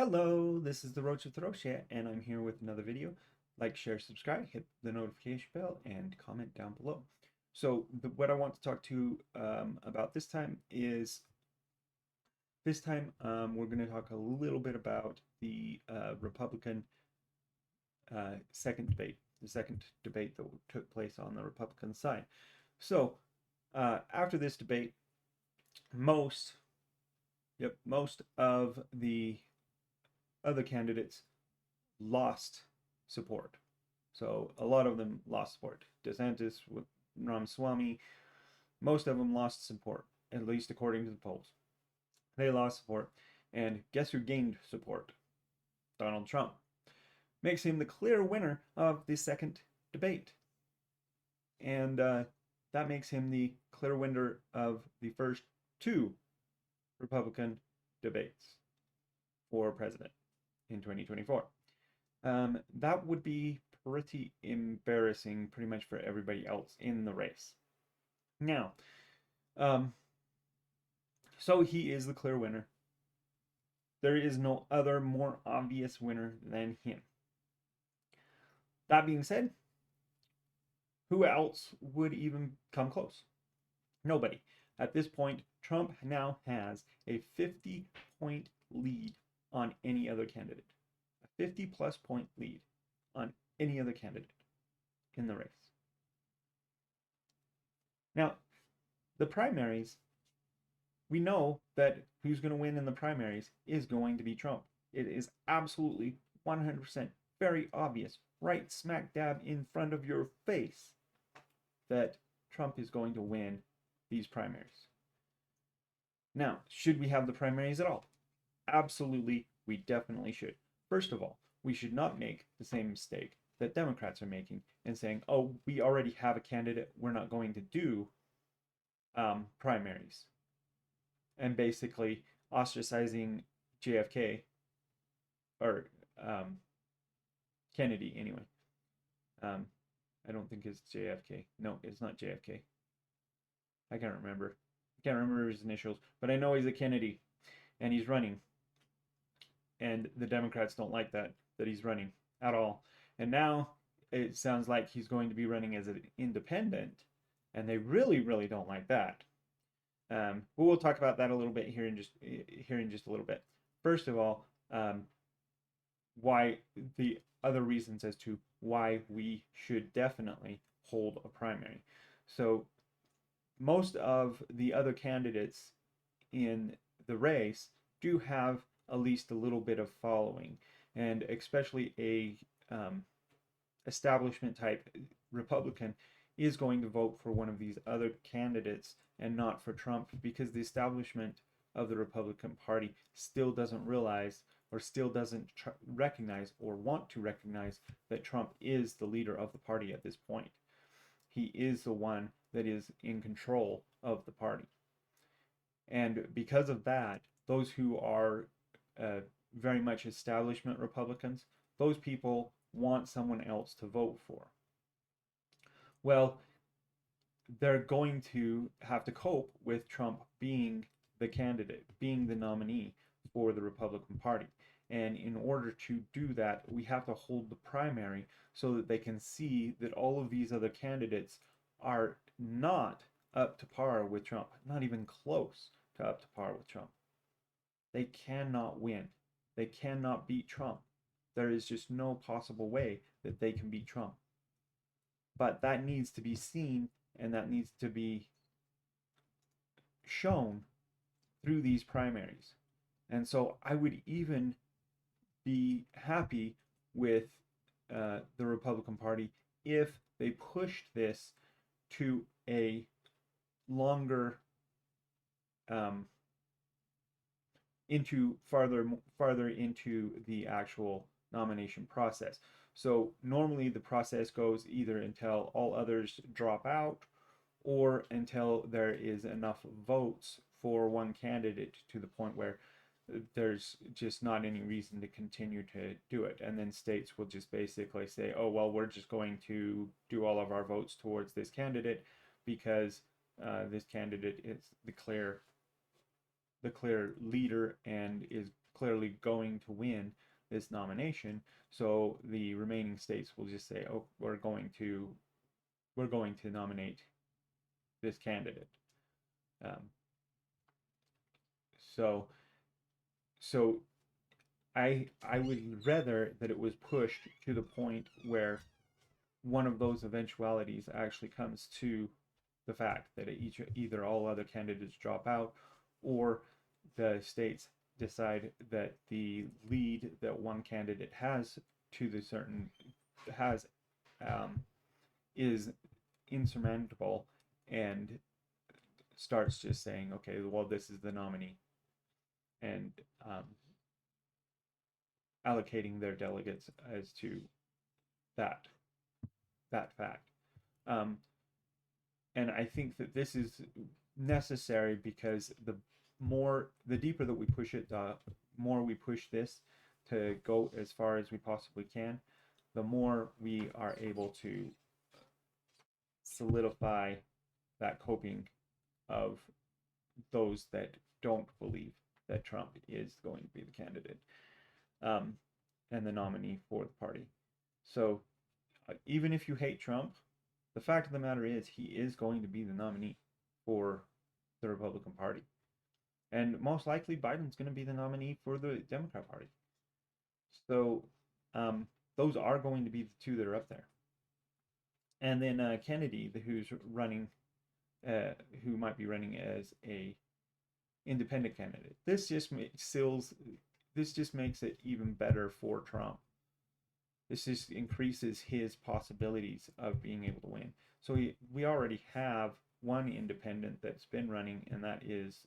Hello, this is the Road to Throshia, and I'm here with another video. Like, share, subscribe, hit the notification bell, and comment down below. So, what I want to talk to about we're going to talk a little bit about the Republican the second debate that took place on the Republican side. So, after this debate, most most of the other candidates lost support. So a lot of them lost support. DeSantis, with Ramaswamy, most of them lost support, at least according to the polls. They lost support. And guess who gained support? Donald Trump. Makes him the clear winner of the second debate. And that makes him the clear winner of the first two Republican debates for president in 2024. That would be pretty embarrassing pretty much for everybody else in the race. Now, so he is the clear winner. There is no other more obvious winner than him. That being said, who else would even come close? Nobody. At this point, Trump now has a 50-point lead on any other candidate. A 50-plus point lead on any other candidate in the race. Now, the primaries, we know that who's going to win in the primaries is going to be Trump. It is absolutely 100% very obvious, right smack dab in front of your face, that Trump is going to win these primaries. Now, should we have the primaries at all? Absolutely, we definitely should. First of all, we should not make the same mistake that Democrats are making and saying, oh, we already have a candidate, we're not going to do primaries. And basically ostracizing JFK, or Kennedy anyway. I don't think it's JFK. No, it's not JFK. I can't remember. I can't remember his initials, but I know he's a Kennedy, and he's running. And the Democrats don't like that he's running at all. And now it sounds like he's going to be running as an independent, and they really, really don't like that. But we'll talk about that a little bit here in just a little bit. First of all, why the other reasons as to why we should definitely hold a primary. So most of the other candidates in the race do have at least a little bit of following, and especially a establishment type Republican is going to vote for one of these other candidates and not for Trump, because the establishment of the Republican Party still doesn't realize, or still doesn't recognize or want to recognize, that Trump is the leader of the party at this point. He is the one that is in control of the party. And because of that, those who are very much establishment Republicans, those people want someone else to vote for. Well, they're going to have to cope with Trump being the candidate, being the nominee for the Republican Party. And in order to do that, we have to hold the primary so that they can see that all of these other candidates are not up to par with Trump, not even close to up to par with Trump. They cannot win. They cannot beat Trump. There is just no possible way that they can beat Trump. But that needs to be seen, and that needs to be shown through these primaries. And so I would even be happy with the Republican Party if they pushed this to a longer farther into the actual nomination process. So normally the process goes either until all others drop out, or until there is enough votes for one candidate to the point where there's just not any reason to continue to do it. And then states will just basically say, oh, well, we're just going to do all of our votes towards this candidate because this candidate is the clear leader and is clearly going to win this nomination. So the remaining states will just say, "Oh, we're going to nominate this candidate." Um, so so I would rather that it was pushed to the point where one of those eventualities actually comes to the fact that either all other candidates drop out, or the states decide that the lead that one candidate has to the certain has is insurmountable, and starts just saying, okay, well, this is the nominee, and allocating their delegates as to that fact. Um, and I think that this is necessary because the deeper that we push it, the more we push this to go as far as we possibly can, the more we are able to solidify that coping of those that don't believe that Trump is going to be the candidate, and the nominee for the party. So even if you hate Trump, the fact of the matter is he is going to be the nominee for the Republican Party. And most likely Biden's going to be the nominee for the Democrat Party. So those are going to be the two that are up there. And then Kennedy, who's running, who might be running as a independent candidate. This just makes it even better for Trump. This just increases his possibilities of being able to win. So we already have one independent that's been running, and that is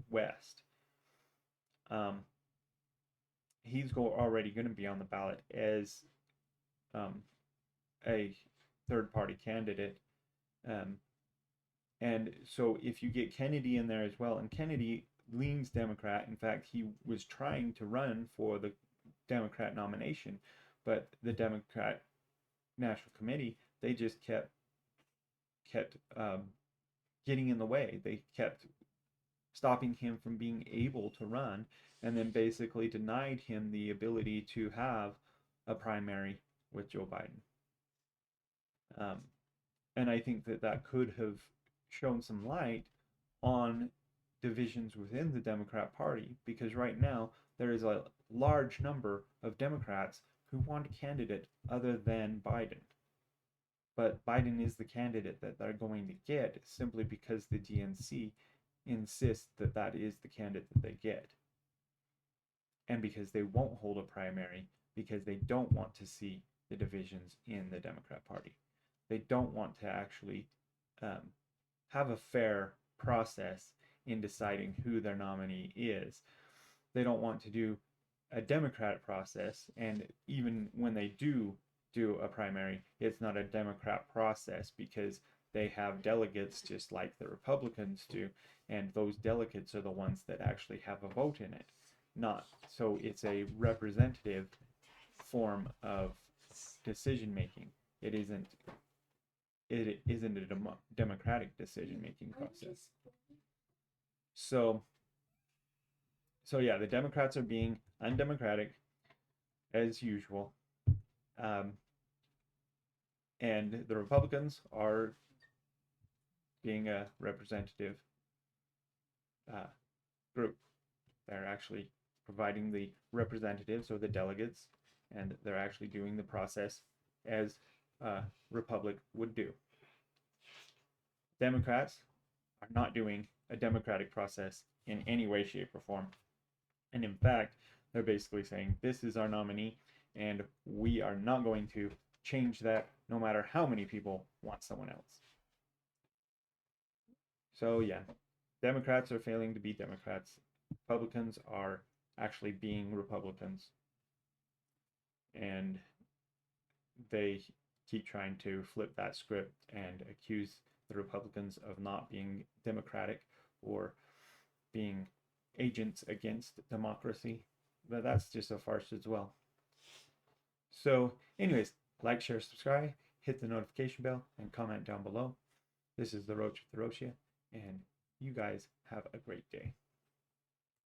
West. He's already going to be on the ballot as a third-party candidate. And so if you get Kennedy in there as well, and Kennedy leans Democrat. In fact, he was trying to run for the Democrat nomination, but the Democrat National Committee, they just kept getting in the way. They kept stopping him from being able to run, and then basically denied him the ability to have a primary with Joe Biden. And I think that could have shown some light on divisions within the Democrat Party, because right now there is a large number of Democrats who want a candidate other than Biden. But Biden is the candidate that they're going to get simply because the DNC insists that that is the candidate that they get. And because they won't hold a primary, because they don't want to see the divisions in the Democrat Party. They don't want to actually have a fair process in deciding who their nominee is. They don't want to do a Democratic process, and even when they do a primary, it's not a Democrat process because they have delegates just like the Republicans do, and those delegates are the ones that actually have a vote in it. Not so it's a representative form of decision making. It isn't a democratic decision making process. So yeah, the Democrats are being undemocratic as usual, and the Republicans are being a representative group. They're actually providing the representatives or the delegates, and they're actually doing the process as a republic would do. Democrats are not doing a democratic process in any way, shape, or form. And in fact, they're basically saying, this is our nominee, and we are not going to change that no matter how many people want someone else. So yeah, Democrats are failing to be Democrats. Republicans are actually being Republicans. And they keep trying to flip that script and accuse the Republicans of not being democratic or being agents against democracy. But that's just a farce as well. So anyways, like, share, subscribe, hit the notification bell, and comment down below. This is the Roach with the Rochia, and you guys have a great day.